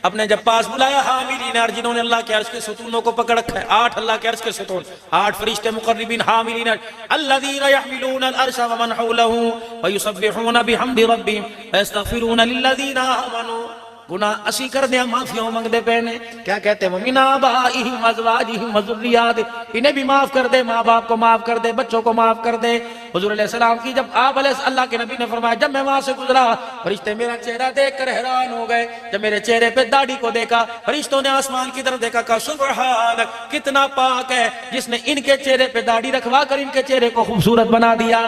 अपने जब पास बुलाया हामिलीन अर्श, जिन्होंने अल्लाह के अर्श के सतूनों को पकड़ रखा है, 8 अल्लाह के अर्श के सतून, 8 फरिश्ते मुकर्रबीन हामिलीन अर्श, अल्लज़ीना यहमिलूना अल-अर्श व मन हौलहु व युसब्बिहूना बिहम्दि रब्बिहिम व यस्तगफिरूना लिल्लज़ीना आमनू। गुनाह असी कर दिया, माफियों मंगदे पैने, क्या कहते हैं, मिन आबाइहिम व अज़वाजिहिम व ज़ुर्रिय्यातिहिम, इन्हें भी माफ कर दे, माँ बाप को माफ कर दे, बच्चों को माफ कर दे। हुजूर अलैहि सलाम की जब आप अल्लाह के नबी ने फरमाया, जब मैं वहां से गुजरा फरिश्ते मेरा चेहरा देखकर हैरान हो गए, जब मेरे चेहरे पे दाढ़ी को देखा फरिश्तों ने आसमान की तरफ देखा, कहा सुबहानक, कितना पाक है जिसने इनके चेहरे पे दाढ़ी रखवा कर इनके चेहरे को खूबसूरत बना दिया।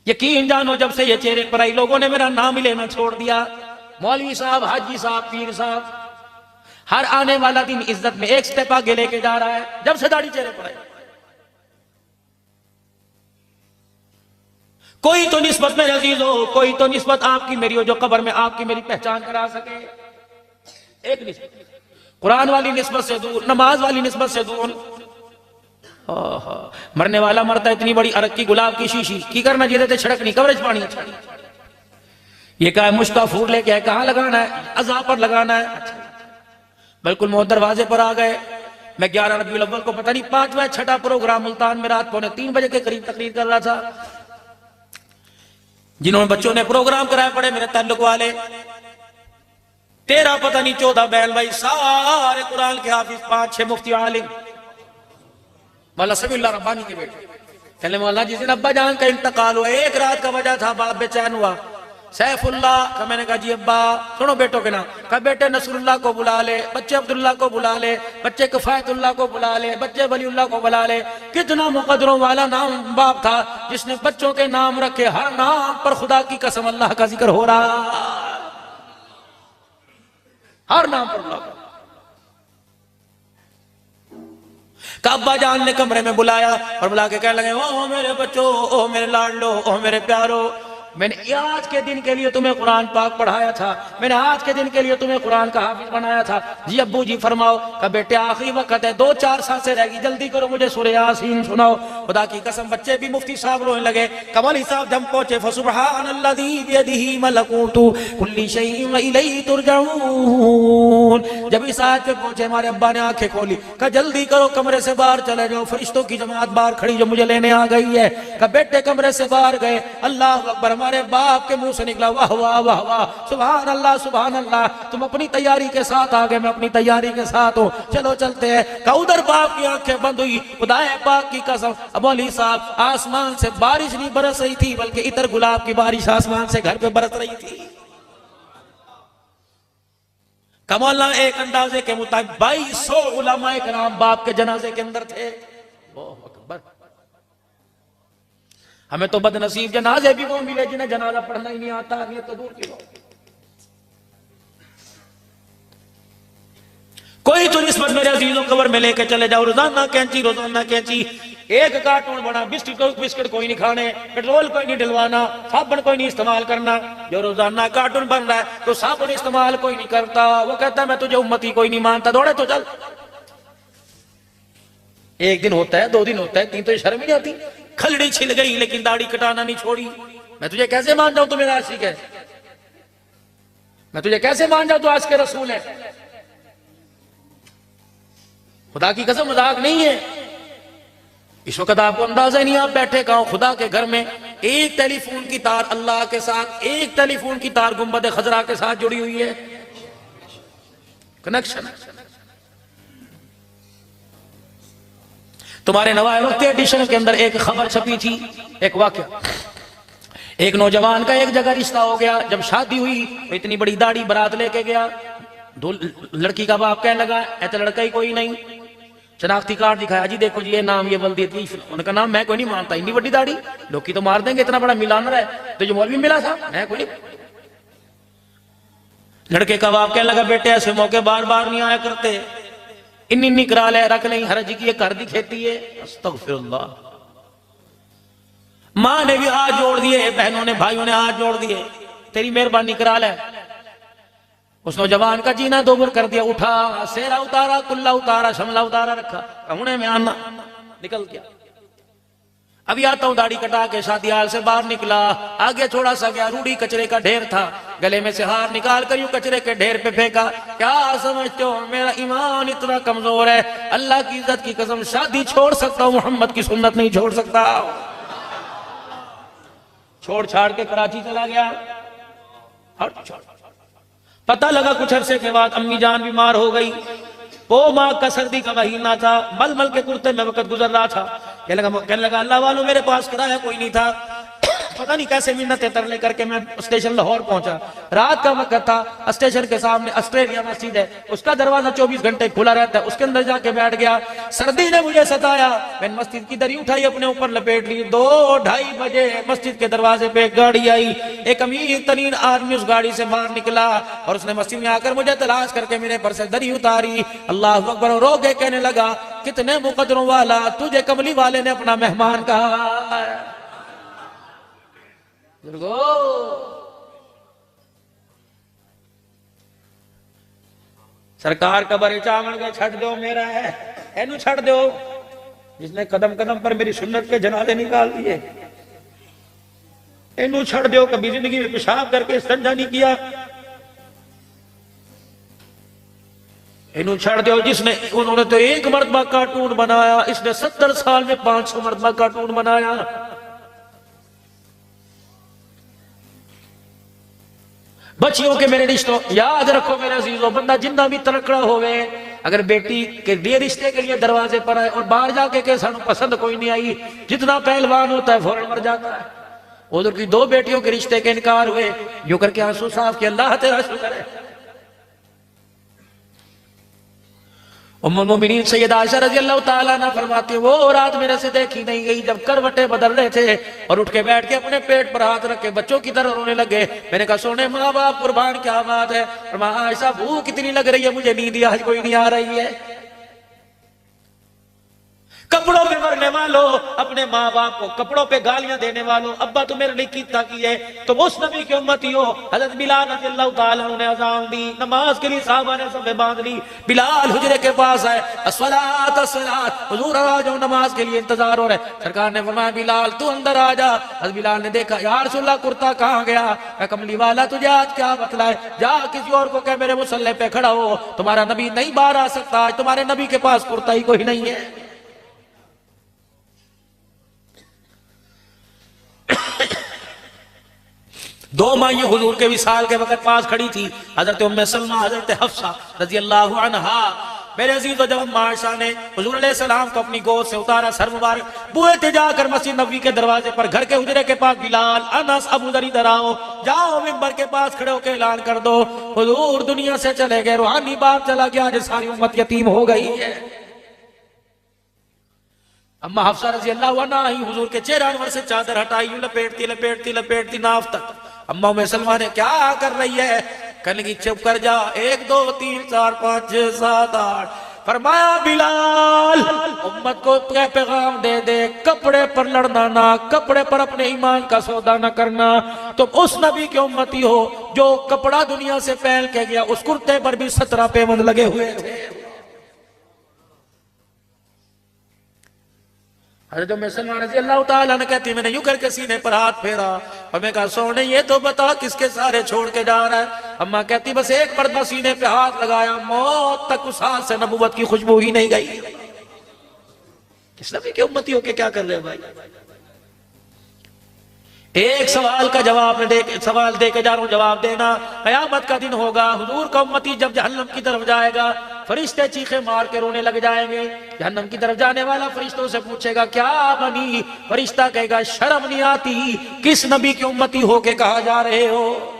यकीन जानो जब से ये चेहरे पर आई लोगों ने मेरा नाम ही लेना छोड़ दिया। मौलवी साहब, हाजी साहब, पीर साहब, हर आने वाला दिन इज्जत में एक स्टेप आगे लेके जा रहा है जब से दाढ़ी चेहरे पर आई। कोई तो निस्बत मेरे अजीज हो, कोई तो निस्बत आपकी मेरी हो जो कब्र में आपकी मेरी पहचान करा सके। एक निस्बत कुरान वाली निस्बत से दूर, नमाज वाली निस्बत से दूर। मरने वाला मरता है, इतनी बड़ी अरक की गुलाब की शीशी की करना जिधे छिड़क नहीं, कवरेज पानी अच्छा नहीं। ये कहा मुश्का फूल लेके है, कहां लगाना है, अज़ा पर लगाना है। अच्छा, बिल्कुल मोहत दरवाजे पर आ गए। मैं 11 रबीउल अव्वल को पता नहीं 5वां 6ठा प्रोग्राम मुल्तान में रात 2:45 बजे के करीब तकरीर कर रहा था। जिन्होंने बच्चों ने प्रोग्राम कराया पड़े मेरे ताल्लुक वाले, 13 पता नहीं 14 बहन भाई, सारे कुरान के हाफिज, 5-6 मुफ्ती आलिम, मौला समीउल्लाह रब्बानी के बेटे। कहने मौला जिस दिन अब्बा जान का इंतकाल हुआ, एक रात का वजह था, बाप बेचैन हुआ। सैफुल्लाह का, मैंने कहा जी अब्बा सुनो बेटों के नाम, कहा बेटे नसरुल्लाह को बुला ले, बच्चे अब्दुल्लाह को बुला ले, बच्चे किफायतुल्लाह को बुला ले, बच्चे वलीउल्लाह को बुला ले। कितना मुकद्दरों वाला नाम बाप था जिसने बच्चों के नाम रखे, हर नाम पर खुदा की कसम अल्लाह का जिक्र हो रहा, हर नाम पर अल्लाह का। अब्बा जान ने कमरे में बुलाया और बुला के कहने लगे, ओ मेरे बच्चों, ओ मेरे लाडलो, ओ मेरे प्यारो, मैंने आज के दिन के लिए तुम्हें कुरान पाक पढ़ाया था, मैंने आज के दिन के लिए तुम्हें कुरान का हाफिज बनाया था। जी अब्बू जी फरमाओ। का बेटे आखिरी वक्त है, 2-4 सांसें रहेगी, जल्दी करो मुझे सूरह यासीन सुनाओ। खुदा की कसम बच्चे भी मुफ्ती साहब रोने लगे। कमली साहब जब पहुंचे, फसुबहानल्लज़ी बियदिही मलकूतु कुल्ली शैइन व इलैहि तुरजऊन। जब इस आयत पे पहुंचे हमारे अब्बा ने आंखें खोली, कहा जल्दी करो कमरे से बाहर चले जाओ, फरिश्तों की जमात बाहर खड़ी जो मुझे लेने आ गई है। कहा बेटे कमरे से बाहर गए, अल्लाह अकबर, हमारे बाप के मुंह से निकला वाह वाह वाह वाह, सुभान अल्लाह सुभान अल्लाह। तुम अपनी तैयारी के साथ आ गए, मैं अपनी तैयारी के साथ हूँ, चलो चलते हैं। का उधर बाप की आंखें बंद हुई, खुदाए पाक की कसम मौलवी साहब, आसमान से बारिश नहीं बरस रही थी, बल्कि इतर गुलाब की बारिश आसमान से घर पे बरस रही थी। कमौला एक अंदाजे के मुताबिक 2200 उलमाए कराम बाप के जनाजे के अंदर थे। हमें तो बदनसीब जनाजे भी वो मिले जिन्हें जनाजा पढ़ना ही नहीं आता, ये तो दूर की बात। कोई तो निस्बत मेरे अजीजों कब्र में लेके चले जाओ, रोजाना कैंची, रोजाना कैंची, एक कार्टून बना, बिस्किट कोई नहीं खाने, पेट्रोल कोई नहीं डलवाना, साबुन कोई नहीं इस्तेमाल करना। जो रोजाना कार्टून बन रहा है तो साबुन इस्तेमाल कोई नहीं करता, वो कहता है मैं तुझे उम्मती कोई नहीं मानता, दौड़े तो चल। एक दिन होता है, 2 दिन होता है, 3 तो शर्म ही नहीं आती। खलड़ी छिल गई लेकिन दाढ़ी कटाना नहीं छोड़ी। मैं तुझे कैसे मान जाऊं तू मेरा आशिक है, मैं तुझे कैसे मान जाऊं तू आज के रसूल है। खुदा की कसम मजाक नहीं है। इस वक्त आपको अंदाजा नहीं, आप बैठे कहां, खुदा के घर में एक टेलीफोन की तार अल्लाह के साथ, एक टेलीफोन की तार गुंबद खजरा के साथ जुड़ी हुई है, कनेक्शन। तुम्हारे नवाए वक्त एडिशन के अंदर एक खबर छपी थी, एक वाकया, एक नौजवान का एक जगह रिश्ता हो गया। जब शादी हुई तो इतनी बड़ी दाढ़ी बारात लेके गया, लड़की का बाप कहने लगा ऐसा लड़का ही कोई नहीं, शनाख्ती कार्ड दिखाया, जी देखो जी ये नाम, ये बल्दी थी, उनका नाम मैं कोई नहीं मानता, इतनी बड़ी दाढ़ी लोग की तो मार देंगे, इतना बड़ा मिलानर है, तो जो मौलवी मिला था मैं कोई नहीं। लड़के का बाप कहने लगा बेटे ऐसे मौके बार बार नहीं आया करते, इन्नी करा ले, रख नहीं, हरज की घर की खेती है। अस्तगफिरुल्लाह। मां ने भी हाथ जोड़ दिए, बहनों ने, भाइयों ने हाथ जोड़ दिए, तेरी मेहरबानी करा ले। उस नौजवान का जीना दोबर कर दिया, उठा, सेरा उतारा, कुल्ला उतारा, शमला उतारा, रखा, कमुने में आना, निकल गया। अभी आता हूं दाढ़ी कटा के शादी हाल से बाहर निकला, आगे थोड़ा सा गया, रूढ़ी कचरे का ढेर था, गले में से हार निकाल कर यूं कचरे के ढेर पे फेंका। क्या समझते हो मेरा ईमान इतना कमजोर है, अल्लाह की इज्जत की कसम शादी छोड़ सकता हूं, मोहम्मद की सुन्नत नहीं छोड़ सकता। छोड़ छाड़ के कराची चला गया। पता लगा कुछ अरसे के बाद अम्मी जान बीमार हो गई। वो माँ का सर्दी का महीना था, मलमल के कुर्ते में वक्त गुजर रहा था। कहने लगा अल्लाह वालों मेरे पास किराया कोई नहीं था, पता नहीं कैसे मिन्नतें तरले करके मैं स्टेशन लाहौर पहुंचा। रात का वक्त था, स्टेशन के सामने ऑस्ट्रेलिया मस्जिद है, उसका दरवाजा 24 घंटे खुला रहता है, उसके अंदर जाके बैठ गया। सर्दी ने मुझे सताया, मैंने मस्जिद की दरी उठाई, अपने ऊपर लपेट ली। 2-2:30 बजे मस्जिद के दरवाजे पे एक गाड़ी आई, एक अमीर तरीन आदमी उस गाड़ी से बाहर निकला और उसने मस्जिद में आकर मुझे तलाश करके मेरे पर से दरी उतारी। अल्लाह अकबर रो के कहने लगा कितने मुकद्दरों वाला, तुझे कमली वाले ने अपना मेहमान कहा। सरकार का बरे चावल के छड़ दो मेरा है, एनू छड़ दो, जिसने कदम कदम पर मेरी सुन्नत के जनाजे निकाल दिए, एनू छड़ दो। कभी जिंदगी में पेशाब करके इस्तेंजा नहीं किया, इन्हू छड़ दो। जिसने उन्होंने तो एक मर्तबा कार्टून बनाया, इसने 70 साल में 500 मर्तबा कार्टून बनाया। बच्चियों के मेरे रिश्तों याद रखो मेरे अजीजों, बंदा जिंदा भी तरकड़ा होवे, अगर बेटी के लिए रिश्ते के लिए दरवाजे पर आए और बाहर जाके के सानू पसंद कोई नहीं आई, जितना पहलवान होता है फौरन मर जाता है। उधर की 2 बेटियों के रिश्ते के इनकार हुए, यूं करके आंसू साफ के अल्लाह तेरा शुक्र है। उम्मुल मोमिनीन सैयदा आयशा रज़ी अल्लाह ताला अन्हा फरमाती है, वो रात मेरे से देखी नहीं गई जब करवटें बदल रहे थे और उठ के बैठ के अपने पेट पर हाथ रख के बच्चों की तरह रोने लगे। मैंने कहा सोने माँ बाप कुर्बान, क्या बात है? फरमाया आयशा भूख कितनी लग रही है, मुझे नींद आज कोई नहीं आ रही है। कपड़ों पे मरने वालों, अपने माँ बाप को कपड़ों पे गालियां देने वालों, अब्बा तो मेरे लिए कितना की है, तो उस नबी की उम्मती हो। हजरत बिलाल रज़ियल्लाहु ताला अन्हु ने अज़ान दी, नमाज के लिए साहबा ने सब बांध ली। बिलाल हुजरे के पास आए, अस्सलात अस्सलात, हुजूर आ जाओ, नमाज के लिए इंतजार हो रहा है। सरकार ने फरमाया बिलाल तू अंदर आ जा। हजरत बिलाल ने देखा या रसूल अल्लाह कुर्ता कहाँ गया? कमली वाला तुझे आज क्या बतलाए, जा किसी और को कह मेरे मुसल्ले पे खड़ा हो, तुम्हारा नबी नहीं बाहर आ सकता, तुम्हारे नबी के पास कुर्ता ही कोई नहीं है। दो माइयां हुजूर के विसाल के वक्त पास खड़ी थी, हजरत उम्मे सलमा, हजरत हफ्सा रजी अल्लाह अन्हा। मेरे अजीजों, जब अम्मा आयशा ने हुजूर अलैहिस्सलाम को अपनी गोद से उतारा, सर मुबारक बुए ते जाकर मस्जिद नबवी के दरवाजे पर घर के हुजरे के पास बिलाल, अनस, अबू दर इधर आओ, जाओ मिंबर के पास खड़े होकर ऐलान कर दो हुजूर दुनिया से चले गए, रूहानी बाप चला गया, आज सारी उम्मत यतीम हो गई है। अम्मा हफ्सा रजी अल्लाह अन्हा ही हुजूर के चेहरे अनवर से चादर हटाई, लपेटती लपेटती लपेटती नाफ तक। अम्मा उम्मे सलमा ने क्या कर रही है? कहने की चुप कर जा, 1 2 3 4 5 6 7 8। फरमाया बिलाल उम्मत को पैगाम दे दे, कपड़े पर लड़ना ना, कपड़े पर अपने ईमान का सौदा न करना। तुम उस नबी की उम्मती हो जो कपड़ा दुनिया से पहन के गया, उस कुर्ते पर भी 17 पेवंद लगे हुए थे। हज़रत उम्मे सलमा रज़ी अल्लाह ताला ने कहती, मैंने यूं करके सीने पर हाथ फेरा और मैं कहा सोने ये तो बता किसके सारे छोड़ के जा रहा है? अम्मा कहती बस एक मर्तबा सीने पे हाथ लगाया, मौत तक उस हाथ से नबूवत की खुशबू ही नहीं गई। किस नबी की उम्मती हो के क्या कर रहे हो भाई? एक सवाल का जवाब सवाल दे के जा रहा हूं, जवाब देना। कयामत का दिन होगा, हुजूर का उम्मती जब जहन्नम की तरफ जाएगा, फरिश्ते चीखे मार के रोने लग जाएंगे। जहन्नम की तरफ जाने वाला फरिश्तों से पूछेगा क्या बनी? फरिश्ता कहेगा शर्म नहीं आती, किस नबी की उम्मती होके कहा जा रहे हो?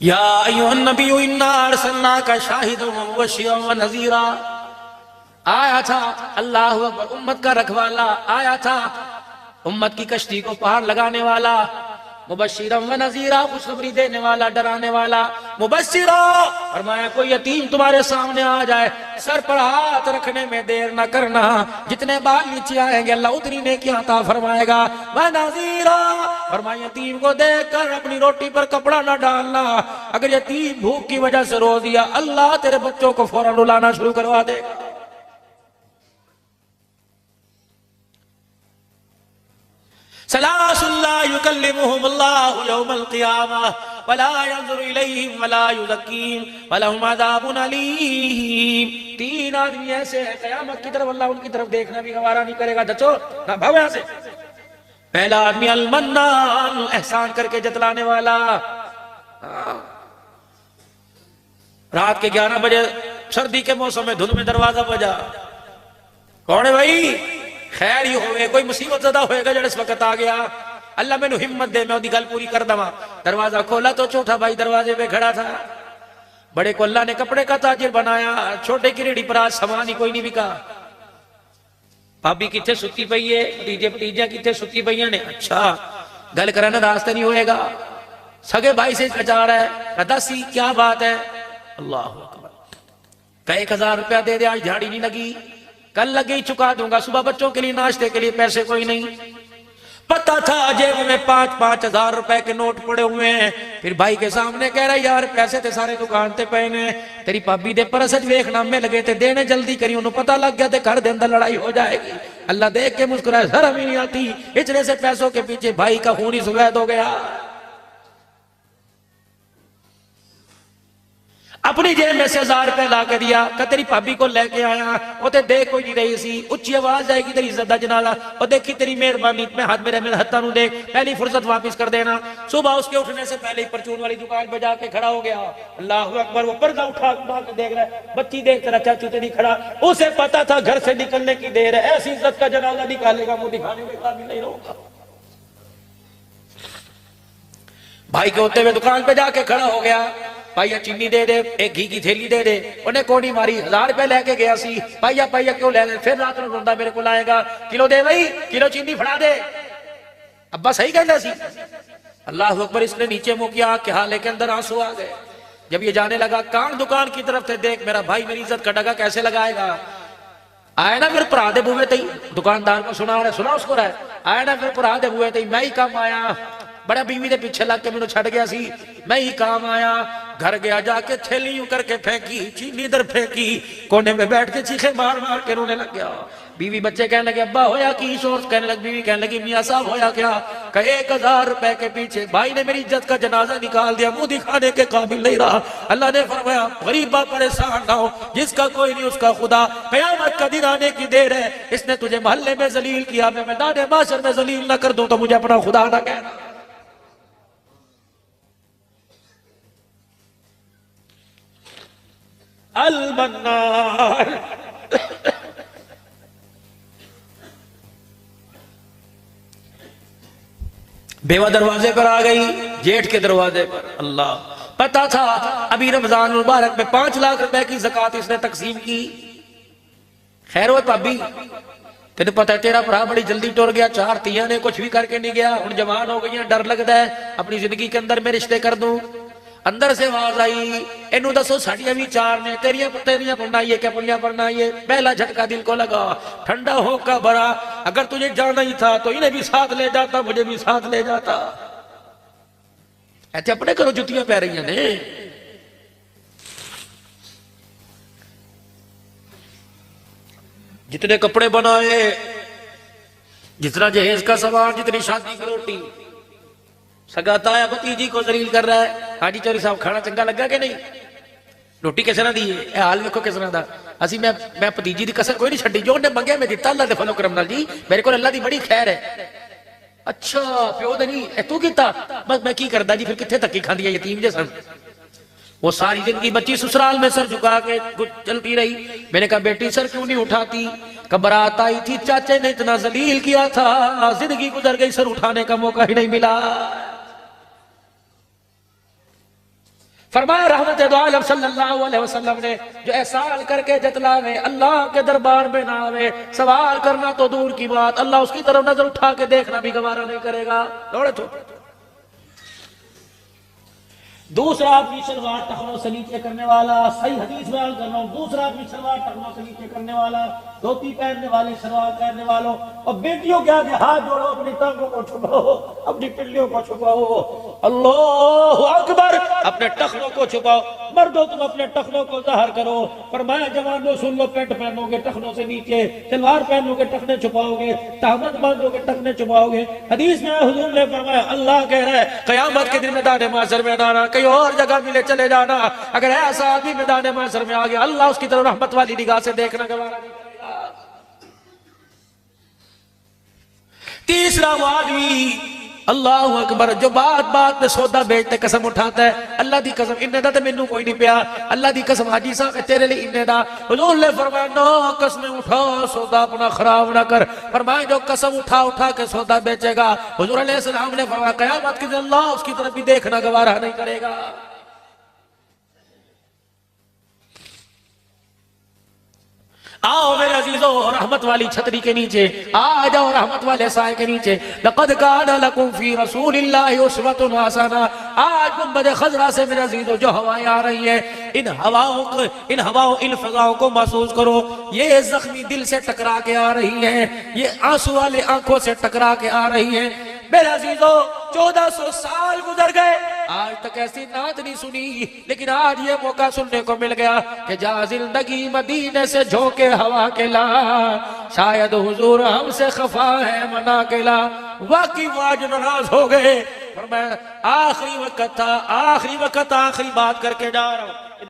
या अय्युहन नबिय्यु इन्ना अर्सलनाका शाहिदन व मुबश्शिरन व नज़ीरा। आया था अल्लाहु अकबर, उम्मत का रखवाला आया था, उम्मत की कश्ती को पार लगाने वाला। मुबश्शिरन व नज़ीरा, खुशखबरी देने वाला, डराने वाला। मुबश्शिरा फरमाया कोई यतीम तुम्हारे सामने आ जाए, सर पर हाथ रखने में देर न करना, जितने बाल नीचे आएंगे अल्लाह उतनी नेकियां अता फरमाएगा। व नज़ीरा फरमाया यतीम को देखकर अपनी रोटी पर कपड़ा न डालना, अगर यतीम भूख की वजह से रो दिया अल्लाह तेरे बच्चों को फौरन रुलाना शुरू करवा देगा। सलासुल्ला युकल्लिमुहुमुल्लाहु यौमल क़ियामह वला यंज़ुरु इलैहिम वला युज़क्कीहिम वलहुम अज़ाबुन अलीम। तीन आदमी ऐसे हैं क़यामत की तरफ अल्लाह उनकी तरफ देखना भी गवारा नहीं करेगा। बच्चों ना भागो यहाँ से। पहला आदमी अल मन्नान, एहसान करके जतलाने वाला। रात के 11 बजे सर्दी के मौसम में धुंध में दरवाजा बजा, कौन है भाई? खैर ही होवे, कोई मुसीबत ज़दा होएगा जड़ इस वक्त आ गया, अल्लाह मैनू हिम्मत दे, मैं उदी गल पूरी कर दवा। दरवाजा खोला तो छोटा भाई दरवाजे पे खड़ा था। बड़े को अल्लाह ने कपड़े का ताजिर बनाया, छोटे की रेड़ी पर आज सामान ही कोई नहीं बिका। भाभी किथे सुती पई है, भतीजे भतीजियां किथे सुती पई ने। अच्छा गल करना रास्ते नहीं होएगा, सगे भाई से कचाड़ है, दसी क्या बात है? अल्लाह अकबर। कई 1000 रुपया दे दे, आज झाड़ी नहीं लगी, कल लगे चुका दूंगा, सुबह बच्चों के लिए नाश्ते के लिए पैसे कोई नहीं। पता था जेब में 5-5 हजार रुपए के नोट पड़े हुए हैं। फिर भाई के सामने कह रहा यार पैसे ते सारे दुकान ते पे ने, तेरी भाभी दे परस वेखना में लगे थे देने, जल्दी करी, उन्होंने पता लग गया थे घर दे अंदर लड़ाई हो जाएगी। अल्लाह देख के मुस्कुराए, शर्म ही नहीं आती, इतने से पैसों के पीछे भाई का खून ही सुवैद हो गया। अपनी जेब में से 1000 रुपए ला के दिया, कह तेरी भाभी को लेके आया, वो ते देख कोई नहीं रही सी, उच्ची आवाज आएगी तेरी इज्जत दा जनाला, और देखी तेरी मेहरबानी, मैं हाथ मेरे हत्था नू देख, पहली फुर्सत वापस कर देना। सुबह उसके उठने से पहले ही परचून वाली दुकान पे जाके खड़ा हो गया। अल्लाह अकबर, वो पर्दा उठा के देख रहा है, बच्ची देख तेरा चाचू ते नहीं खड़ा, उसे पता था घर से निकलने की देर है, ऐसी इज्जत का जनाजा निकालेगा, मुंह दिखाने के काबिल नहीं रहूंगा। भाई के होते हुए दुकान पे जाके खड़ा हो गया, पाइया चीनी दे दे, एक घी की थैली दे दे, उन्हें कोनी मारी, 1000 रुपए लेके गया सी, पाइया पाइया क्यों ले ले, फिर रात में रोंदा मेरे को लाएगा, किलो दे भाई, किलो चीनी फड़ा दे। अब्बा सही कहता सी। अल्लाह अकबर, इसने नीचे मुंह किया, के हाले के अंदर आंसू आ गए। जब ये जाने लगा, कान दुकान की तरफ से देख, मेरा भाई मेरी इज्जत का डगा कैसे लगाएगा। आए ना फिर भरा दे बुए तई, दुकानदार को सुना रहा, सुना उसको रहा, आए ना फिर भरा दे बुए तई, मैं ही काम आया, बड़ा बीवी के पीछे लग के मैंने छड़ गया सी, मैं ही काम आया। घर गया, जाके थैली यूं करके फेंकी, चीनी इधर फेंकी, कोने में बैठ के चीखे मार मार के रोने लग गया। बीवी बच्चे कहने लगे अब्बा होया की शोर, कहने लगी बीवी, कहने लगी मियां साहब होया क्या? कहे 1000 रुपए के पीछे भाई ने मेरी इज्जत का जनाजा निकाल दिया, मुंह दिखाने के काबिल नहीं रहा। अल्लाह ने फरमाया गरीबा परेशान ना हो, जिसका कोई नहीं उसका खुदा, कयामत का दिन आने की देर है, इसने तुझे मोहल्ले में जलील किया, मैं मैदान माशर में जलील न कर दूं तो मुझे अपना खुदा ना कहना। अल-मन्नान, बेवा दरवाजे पर आ गई, जेठ के दरवाजे पर। अल्लाह, पता था अभी रमजान मुबारक में 5 लाख रुपए की ज़कात इसने तकसीम की। खैर वो भाभी, तेने पता है तेरा भरा बड़ी जल्दी टुर गया, 4 तियां ने कुछ भी करके नहीं गया, हुण जवान हो गई, डर लगता है अपनी जिंदगी के अंदर मैं रिश्ते कर दूं। अंदर से आवाज आई, इनू दसो साड़ियां भी 4 ने, तेरियां पढ़ना ये क्या पुलियां पढ़ना ये। पहला झटका दिल को लगा, ठंडा होकर भरा, अगर तुझे जाना ही था तो इन्हें भी साथ ले जाता, मुझे भी साथ ले जाता। ऐसे अपने घरों जुतियां पै रही ने। जितने कपड़े बनाए, जितना जहेज का सामान, जितनी शादी की रोटी, सगा ताया भतीजी को जलील कर रहा है। हाजी चौधरी साहब खाना चंगा लगा कि नहीं? रोटी किस तरह दी है, हाल वेखो किस तरह दा। असी मैं भतीजी की कसर कोई नहीं छड्डी, जो उन्हें मंगया मैं दिता, अल्लाह दे फलो करम नाल जी, मेरे को अल्लाह दी बड़ी खैर है। अच्छा प्यो दे नहीं तू कीता, बस मैं की करदा जी, फिर कित्थे धक्की खांदी है, यतीम जे सन। वो सारी जिंदगी बच्ची ससुराल में सर झुका के चलती रही। मैंने कहा बेटी सर क्यों नहीं उठाती? कबरात आई थी, चाचे ने इतना जलील किया था, जिंदगी गुजर गई, सर उठाने का मौका ही नहीं मिला। फरमाया रहमत दो आलम सल्लल्लाहु अलैहि वसल्लम ने, जो एहसान करके जतलावे, अल्लाह के दरबार में ना आवे, सवाल करना तो दूर की बात, अल्लाह उसकी तरफ नजर उठा के देखना भी गवारा नहीं करेगा। दौड़े तो दूसरा आदमी सलवार टखनों से नीचे करने वाला, सही हदीस बयान कर रहा हूं, दूसरा आदमी सलवार टखनों से नीचे करने वाला, धोती पहनने वाले, सलवार पहनने वालों। और बेटियों के आगे हाथ जोड़ो, अपनी टांगों को छुपाओ, अपनी पिल्लियों को छुपाओ। अल्लाहु अकबर, अपने टखनों को छुपाओ। मर्दों तुम अपने टखनों को ज़ाहिर करो। फरमाया जवानों सुन लो, पैंट पहनोगे टखनों से नीचे, सलवार पहनोगे टखने छुपाओगे, तहमद बांधोगे टखने छुपाओगे। हदीस में हुजूर ने फरमाया, अल्लाह कह रहा है क़यामत के दिन मैदान माशर में आना, कहीं और जगह मिले चले जाना। अगर ऐसा आदमी मैदान माशर में आ गया, अल्लाह उसकी तरफ रहमत वाली निगाह से देखना गवारा नहीं करेगा। तीसरा वो आदमी अल्लाह अकबर जो बात बात में सौदा बेचते कसम उठाता है, अल्लाह दी कसम इन्ने दा ते मैनू कोई नहीं पिया, अल्लाह दी कसम हाजी साहब तेरे लिए इन्ने दा। हुजूर ने फरमाया नो कसमें उठा, सौदा अपना खराब ना कर। फरमाया जो कसम उठा उठा के सौदा बेचेगा, हुजूर अलैहि सलाम ने फरमाया क़यामत के दिन अल्लाह उसकी तरफ भी देखना गवारा नहीं करेगा। आओ मेरे अजीजों, रहमत वाली छतरी के नीचे आ जाओ, रहमत वाले साए के नीचे। लक़द कान लकुम फी रसूलिल्लाहि उस्वतुन हसना। आज गुंबद खजरा से मेरे अजीजों जो हवाएं आ रही हैं, इन हवाओं इन फजाओं को महसूस करो। ये जख्मी दिल से टकरा के आ रही हैं, ये आंसू वाले आंखों से टकरा के आ रही हैं। मेरे अजीजों 1400 साल गुजर गए, आज तक ऐसी नात नहीं सुनी, लेकिन आज ये मौका सुनने को मिल गया कि जा जिंदगी मदीने से झोंके हवा के ला, शायद हुजूर हमसे खफा है मना के ला। वाकई वो आज नाराज हो गए। और मैं आखिरी वक्त था, आखिरी बात करके जा रहा हूं।